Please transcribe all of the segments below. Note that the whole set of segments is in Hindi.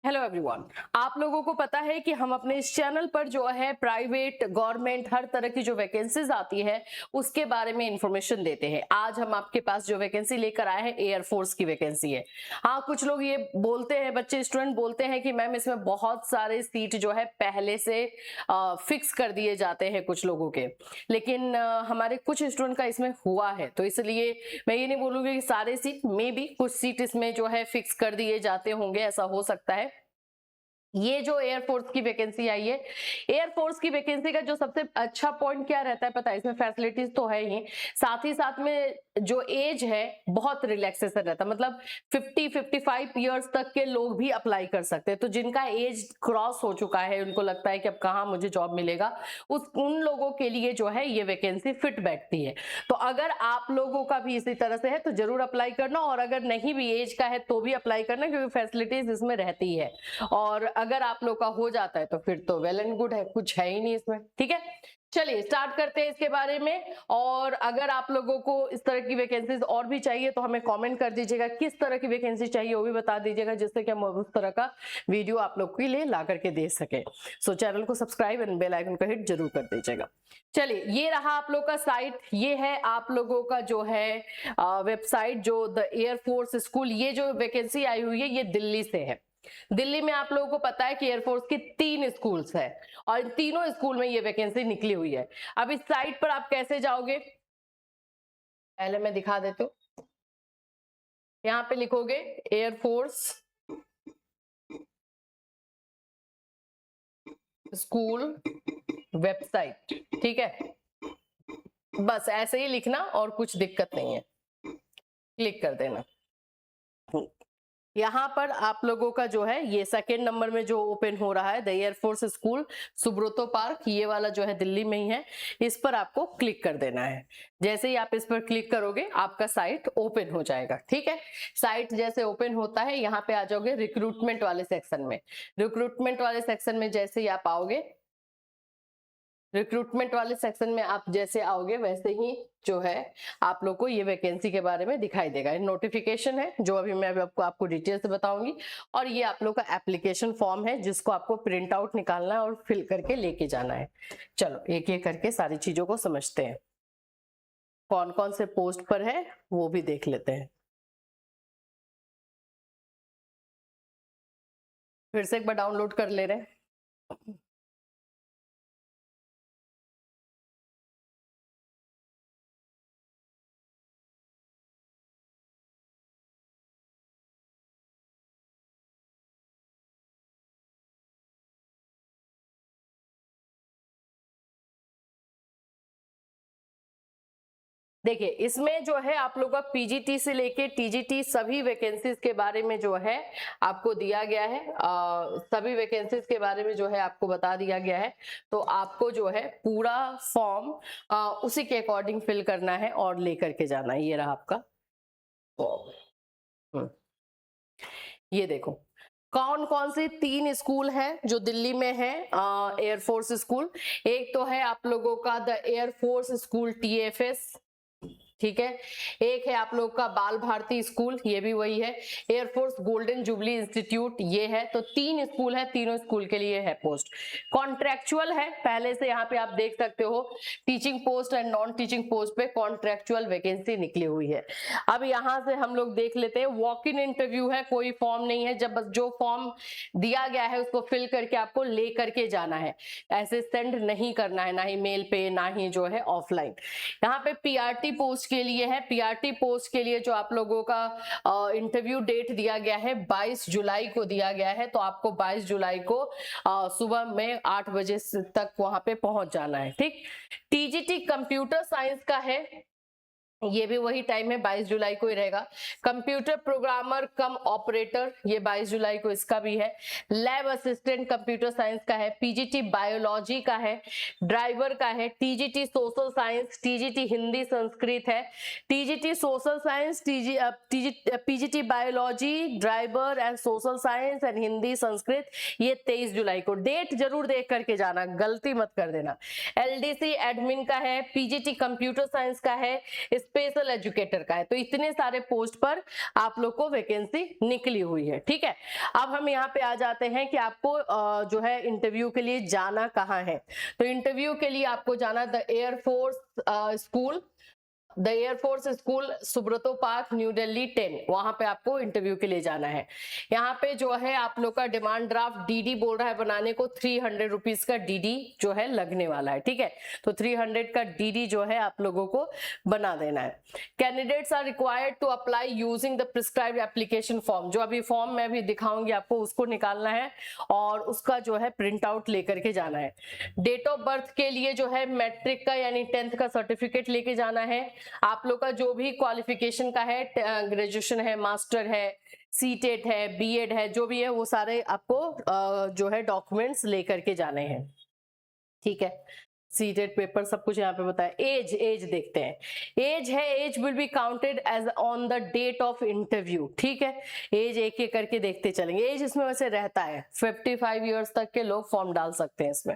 Hello everyone. आप लोगों को पता है कि हम अपने इस चैनल पर जो है प्राइवेट गवर्नमेंट हर तरह की जो वैकेंसीज आती है उसके बारे में इंफॉर्मेशन देते हैं। आज हम आपके पास जो वैकेंसी लेकर आए हैं एयरफोर्स की वैकेंसी है। हाँ, कुछ लोग ये बोलते हैं, बच्चे स्टूडेंट बोलते हैं कि मैम इसमें बहुत सारे सीट जो है पहले से फिक्स कर दिए जाते हैं कुछ लोगों के, लेकिन हमारे कुछ स्टूडेंट का इसमें हुआ है, तो इसलिए मैं ये नहीं बोलूंगी कि सारे सीट, मे बी कुछ सीट इसमें जो है फिक्स कर दिए जाते होंगे, ऐसा हो सकता है। ये जो एयरफोर्स की वैकेंसी आई है, एयरफोर्स की वैकेंसी का जो सबसे अच्छा पॉइंट क्या रहता है पता है, इसमें फैसिलिटीज तो है ही, साथ ही साथ में जो एज है बहुत रिलैक्सेशन रहता है। मतलब 50-55 इयर्स तक के लोग भी अप्लाई कर सकते हैं। तो जिनका एज क्रॉस हो चुका है, उनको लगता है कि अब कहाँ मुझे जॉब मिलेगा, उन लोगों के लिए जो है ये वैकेंसी फिट बैठती है। तो अगर आप लोगों का भी इसी तरह से है तो जरूर अप्लाई करना, और अगर नहीं भी एज का है तो भी अप्लाई करना, क्योंकि फैसिलिटीज इसमें रहती है। और अगर आप लोग का हो जाता है तो फिर तो वेल एंड गुड है, कुछ है ही नहीं इसमें। ठीक है, चलिए स्टार्ट करते हैं इसके बारे में। और अगर आप लोगों को इस तरह की वैकेंसीज और भी चाहिए तो हमें कमेंट कर दीजिएगा, किस तरह की वैकेंसी चाहिए वो भी बता दीजिएगा, जिससे कि हम उस तरह का वीडियो आप लोग के लिए ला करके दे सके। सो चैनल को सब्सक्राइब एंड बेल आइकन को हिट जरूर कर दीजिएगा। चलिए, ये रहा आप लोग का साइट, ये है आप लोगों का जो है वेबसाइट, जो द एयरफोर्स स्कूल। ये जो वैकेंसी आई हुई है ये दिल्ली से है। दिल्ली में आप लोगों को पता है कि एयरफोर्स की 3 स्कूल्स है, और इन तीनों स्कूल में ये वैकेंसी निकली हुई है। अब इस साइट पर आप कैसे जाओगे, पहले मैं दिखा देती हूँ। यहाँ पे लिखोगे एयरफोर्स स्कूल वेबसाइट, ठीक है, बस ऐसे ही लिखना और कुछ दिक्कत नहीं है, क्लिक कर देना। यहाँ पर आप लोगों का जो है ये सेकेंड नंबर में जो ओपन हो रहा है the Air Force School Subroto Park, ये वाला जो है दिल्ली में ही है, इस पर आपको क्लिक कर देना है। जैसे ही आप इस पर क्लिक करोगे आपका साइट ओपन हो जाएगा। ठीक है, साइट जैसे ओपन होता है यहाँ पे आ जाओगे रिक्रूटमेंट वाले सेक्शन में। रिक्रूटमेंट वाले सेक्शन में जैसे ही आप आओगे, रिक्रूटमेंट वाले सेक्शन में आप जैसे आओगे वैसे ही जो है आप लोग को ये वैकेंसी के बारे में दिखाई देगा। नोटिफिकेशन है जो अभी मैं आपको डिटेल से बताऊंगी, और ये आप लोग का एप्लीकेशन फॉर्म है जिसको आपको प्रिंट आउट निकालना है और फिल करके लेके जाना है। चलो एक एक करके सारी चीजों को समझते हैं, कौन कौन से पोस्ट पर है वो भी देख लेते हैं। फिर से एक बार डाउनलोड कर ले रहे हैं। देखिए, इसमें जो है आप लोग का पीजीटी से लेके टीजीटी सभी वैकेंसीज के बारे में जो है आपको दिया गया है। सभी वैकेंसीज के बारे में जो है आपको बता दिया गया है। तो आपको जो है पूरा फॉर्म उसी के अकॉर्डिंग फिल करना है और लेकर के जाना है। ये रहा आपका फॉर्म। ये देखो कौन कौन से 3 स्कूल हैं जो दिल्ली में है एयरफोर्स स्कूल। एक तो है आप लोगों का द एयरफोर्स स्कूल टीएफएस, ठीक है। एक है आप लोग का बाल भारती स्कूल, ये भी वही है। एयरफोर्स गोल्डन जुबली इंस्टीट्यूट ये है। तो 3 स्कूल है, तीनों स्कूल के लिए है पोस्ट। कॉन्ट्रेक्चुअल है, पहले से यहाँ पे आप देख सकते हो teaching post and non teaching post पे कॉन्ट्रेक्चुअल वैकेंसी निकली हुई है। अब यहाँ से हम लोग देख लेते हैं, वॉक इन इंटरव्यू है, कोई फॉर्म नहीं है। जब जो फॉर्म दिया गया है उसको फिल करके आपको ले करके जाना है, ऐसे सेंड नहीं करना है, ना ही मेल पे ना ही जो है ऑफलाइन। यहाँ पे पीआरटी पोस्ट के लिए है। पीआरटी पोस्ट के लिए जो आप लोगों का इंटरव्यू डेट दिया गया है 22 जुलाई को दिया गया है। तो आपको 22 जुलाई को सुबह में 8 बजे तक वहां पे पहुंच जाना है। ठीक, टीजीटी कंप्यूटर साइंस का है, ये भी वही टाइम है, 22 जुलाई को ही रहेगा। कंप्यूटर प्रोग्रामर कम ऑपरेटर, ये 22 जुलाई को इसका भी है। लैब असिस्टेंट कंप्यूटर साइंस का है। पीजीटी बायोलॉजी का है, ड्राइवर का है। TGT social science, TGT Hindi Sanskrit है। TGT social science, PGT biology, driver and social science and Hindi Sanskrit, ये 23 जुलाई को। डेट जरूर देख करके जाना, गलती मत कर देना। एलडीसी एडमिन का है। पीजीटी कंप्यूटर साइंस का है। स्पेशल एजुकेटर का है। तो इतने सारे पोस्ट पर आप लोग को वैकेंसी निकली हुई है। ठीक है, अब हम यहाँ पे आ जाते हैं कि आपको जो है इंटरव्यू के लिए जाना कहाँ है। तो इंटरव्यू के लिए आपको जाना the Air Force School, the Air Force School, Subroto Park, New Delhi 10, वहां पे आपको इंटरव्यू के लिए जाना है। यहाँ पे जो है आप लोग का डिमांड ड्राफ्ट डीडी बोल रहा है बनाने को, 300 रुपीज का डीडी जो है लगने वाला है। ठीक है, तो 300 का डीडी जो है आप लोगों को बना देना है। Candidates are required to apply using the prescribed application form, जो अभी फॉर्म मैं भी दिखाऊंगी आपको, उसको निकालना है और उसका जो है प्रिंट आउट लेकर के जाना है। डेट ऑफ बर्थ के लिए जो है मैट्रिक का यानी 10th का सर्टिफिकेट लेके जाना है। आप लोग का जो भी क्वालिफिकेशन का है, ग्रेजुएशन है, मास्टर है, सीटेट है, बीएड है, जो भी है वो सारे आपको जो है डॉक्यूमेंट्स लेकर के जाने हैं। ठीक है, सीटेट पेपर सब कुछ यहाँ पे बताया। एज देखते हैं, एज है, age will be counted as on the date of interview. ठीक है, एज एक एक करके देखते चलेंगे। एज इसमें वैसे रहता है 55 ईयर्स तक के लोग फॉर्म डाल सकते हैं इसमें।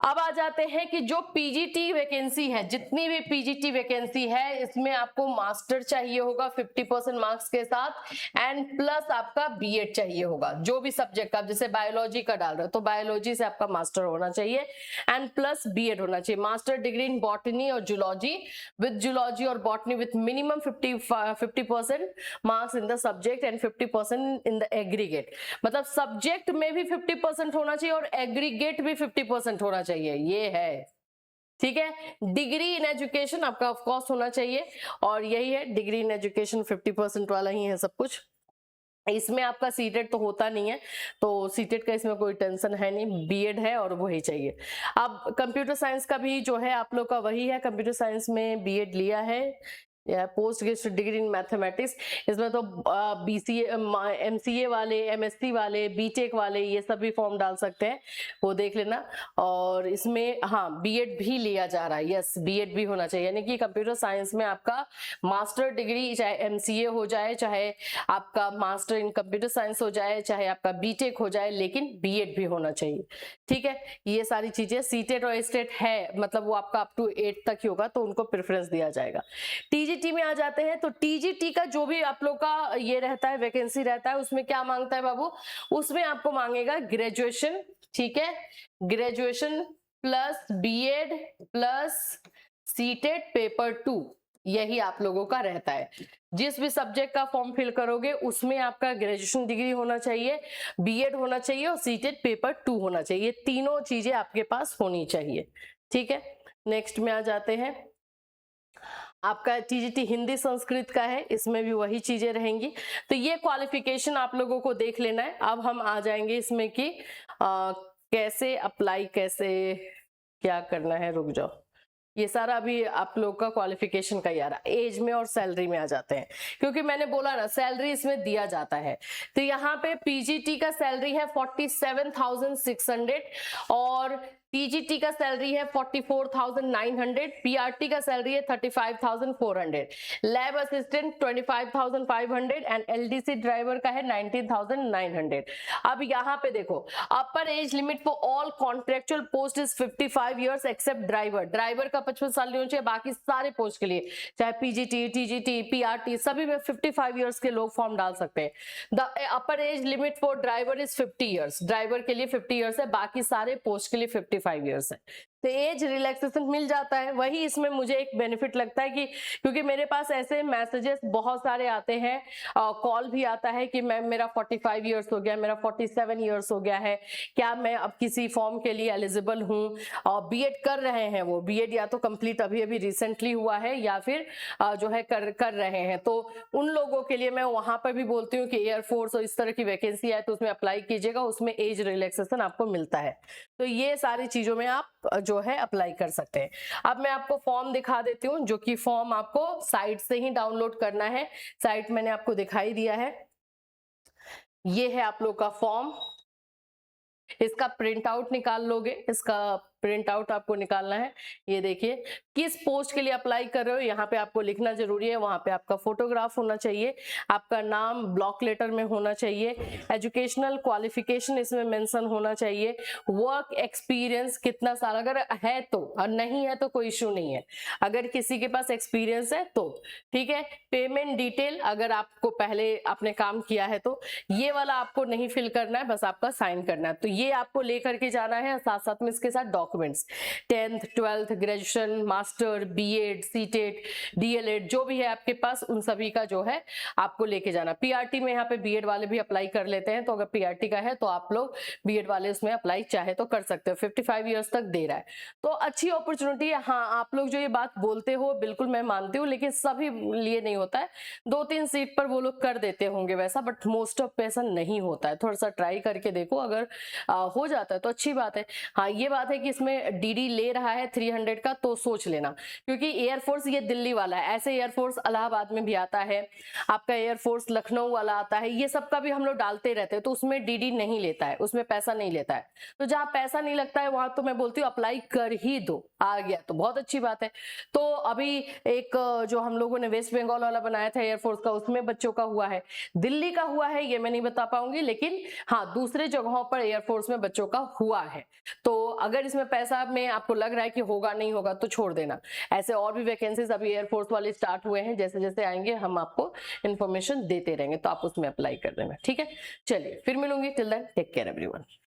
अब आ जाते हैं कि जो पीजीटी वैकेंसी है, जितनी भी पीजीटी वैकेंसी है इसमें आपको मास्टर चाहिए होगा 50% मार्क्स के साथ एंड प्लस आपका बीएड चाहिए होगा। जो भी सब्जेक्ट का, जैसे बायोलॉजी का डाल रहे हो तो बायोलॉजी से आपका मास्टर होना चाहिए एंड प्लस बीएड होना चाहिए। मास्टर डिग्री इन बॉटनी और जूलॉजी, विद जूलॉजी और botany with minimum 50% marks in the subject and 50% in the aggregate. मतलब सब्जेक्ट में भी 50% होना चाहिए और एग्रीगेट भी 50% होना चाहिए, ये है। ठीक है, डिग्री इन एजुकेशन आपका ऑफ कोर्स होना चाहिए और यही है, डिग्री इन एजुकेशन 50% वाला ही है सब कुछ। इसमें आपका सीटेट तो होता नहीं है, तो सीटेट का इसमें कोई टेंशन है नहीं, बीएड है और वही चाहिए। अब कंप्यूटर साइंस का भी जो है आप लोग का वही है, कंप्यूटर साइंस में बीएड लिया है या post graduate degree in mathematics. इसमें तो बीसीए, एमसीए वाले, एमएससी वाले, बीटेक वाले ये सब भी फॉर्म डाल सकते हैं, वो देख लेना। और इसमें हाँ बीएड भी लिया जा रहा है, यस बीएड भी होना चाहिए, यानी कि कंप्यूटर साइंस में आपका मास्टर डिग्री चाहे एमसीए हो जाए, चाहे आपका मास्टर इन कंप्यूटर साइंस हो जाए, चाहे आपका बीटेक हो जाए, लेकिन बीएड भी होना चाहिए। ठीक है, ये सारी चीजें सीटेट और स्टेट है, मतलब वो आपका अप टू 8 तक ही होगा तो उनको प्रेफरेंस दिया जाएगा। टीजीटी में आ जाते हैं, तो टीजीटी का जो भी आप लोग का ये रहता है, वैकेंसी रहता है, उसमें क्या मांगता है बाबू, उसमें आपको मांगेगा ग्रेजुएशन। ठीक है, graduation plus BEd plus CTET paper 2, यही आप लोगों का रहता है। जिस भी सब्जेक्ट का फॉर्म फिल करोगे उसमें आपका ग्रेजुएशन डिग्री होना चाहिए, बीएड होना चाहिए और सीटेट पेपर 2 होना चाहिए। तीनों चीजें आपके पास होनी चाहिए। ठीक है, नेक्स्ट में आ जाते हैं, आपका टीजीटी हिंदी संस्कृत का है, इसमें भी वही चीजें रहेंगी। तो ये क्वालिफिकेशन आप लोगों को देख लेना है। अब हम आ जाएंगे इसमें कि कैसे अप्लाई, कैसे क्या करना है, रुक जाओ, ये सारा अभी आप लोग का क्वालिफिकेशन का ही आ रहा है। एज में और सैलरी में आ जाते हैं, क्योंकि मैंने बोला ना सैलरी इसमें दिया जाता है। तो यहाँ पे पीजीटी का सैलरी है 47,600 और टीजीटी का सैलरी है 44,900, पीआरटी का सैलरी है 35,400, lab assistant 25,500 and LDC driver का है 19,900। अब यहाँ पे देखो, upper age limit for all contractual post is 55 years except driver. Driver का 55 साल नहीं होना चाहिए, बाकी सारे पोस्ट के लिए चाहे पीजीटी, टीजीटी, पीआरटी सभी में 55 ईयर्स के लोग फॉर्म डाल सकते हैं। The upper age limit for driver is 50 years, driver के लिए 50 ईयर्स है, बाकी सारे पोस्ट के लिए 55 ईयर्स है। तो एज रिलैक्सेशन मिल जाता है। वही इसमें मुझे एक बेनिफिट लगता है कि क्योंकि मेरे पास ऐसे मैसेजेस बहुत सारे आते हैं, कॉल भी आता है कि मैम मेरा 45 ईयर्स हो गया, मेरा 47 ईयर्स हो गया है, क्या मैं अब किसी फॉर्म के लिए एलिजिबल हूँ। और बीएड कर रहे हैं, वो बीएड या तो कंप्लीट अभी अभी रिसेंटली हुआ है या फिर जो है कर रहे हैं, तो उन लोगों के लिए मैं वहां पर भी बोलती हूँ कि एयरफोर्स और इस तरह की वैकेंसी है तो उसमें अप्लाई कीजिएगा, उसमें एज रिलैक्सेशन आपको मिलता है। तो ये सारी चीजों में आप जो है अप्लाई कर सकते हैं। अब मैं आपको फॉर्म दिखा देती हूँ, जो कि फॉर्म आपको साइट से ही डाउनलोड करना है। साइट मैंने आपको दिखाई दिया है, ये है आप लोग का फॉर्म। इसका प्रिंट आउट निकाल लोगे, इसका प्रिंट आउट आपको निकालना है। ये देखिए किस पोस्ट के लिए अप्लाई कर रहे हो यहाँ पे आपको लिखना जरूरी है। वहां पे आपका फोटोग्राफ होना चाहिए, आपका नाम ब्लॉक लेटर में होना चाहिए, एजुकेशनल क्वालिफिकेशन इसमें मेंशन होना चाहिए, वर्क एक्सपीरियंस कितना साल अगर है तो, और नहीं है तो कोई इश्यू नहीं है। अगर किसी के पास एक्सपीरियंस है तो ठीक है। पेमेंट डिटेल अगर आपको पहले आपने काम किया है तो ये वाला आपको नहीं फिल करना है, बस आपका साइन करना है। तो ये आपको लेकर के जाना है, साथ साथ में इसके साथ documents 10th 12th graduation, master, BEd, CTET, DElEd जो भी है आपके पास उन सभी का जो है आपको लेके जाना। पीआरटी में यहाँ पे बीएड वाले भी अप्लाई कर लेते हैं, तो अगर पीआरटी का है तो आप लोग बीएड वाले उसमें अप्लाई चाहे तो कर सकते हो। 55 ईयर्स तक दे रहा है तो अच्छी अपॉर्चुनिटी है। हाँ, आप लोग जो ये बात बोलते हो बिल्कुल मैं मानती हूँ, लेकिन सभी लिए नहीं होता है। 2-3 सीट पर वो लोग कर देते होंगे वैसा, बट मोस्ट ऑफ ऐसा नहीं होता है। थोड़ा सा ट्राई करके देखो, अगर हो जाता है तो अच्छी बात है। हाँ, ये बात है कि इसमें डीडी ले रहा है 300 का, तो सोच लेना, क्योंकि एयरफोर्स ये दिल्ली वाला है, ऐसे एयरफोर्स इलाहाबाद में भी आता है, आपका एयरफोर्स लखनऊ वाला आता है, ये सब का भी हम लोग डालते रहते हैं, तो उसमें डीडी नहीं लेता है, उसमें पैसा नहीं लेता है। तो जहां पैसा नहीं लगता है वहां तो मैं बोलती हूँ अप्लाई कर ही दो, आ गया तो बहुत अच्छी बात है। तो अभी एक जो हम लोगों ने वेस्ट बंगाल वाला बनाया था एयरफोर्स का, उसमें बच्चों का हुआ है, दिल्ली का हुआ है ये मैं नहीं बता पाऊंगी, लेकिन हाँ दूसरे जगहों पर एयरफोर्स में बच्चों का हुआ है। तो अगर इसमें पैसा में आपको लग रहा है कि होगा नहीं होगा तो छोड़ देना। ऐसे और भी वैकेंसीज अभी एयरफोर्स वाले स्टार्ट हुए हैं, जैसे जैसे आएंगे हम आपको इन्फॉर्मेशन देते रहेंगे, तो आप उसमें अप्लाई कर देना। ठीक है, चलिए फिर मिलूंगी। Till then take care everyone.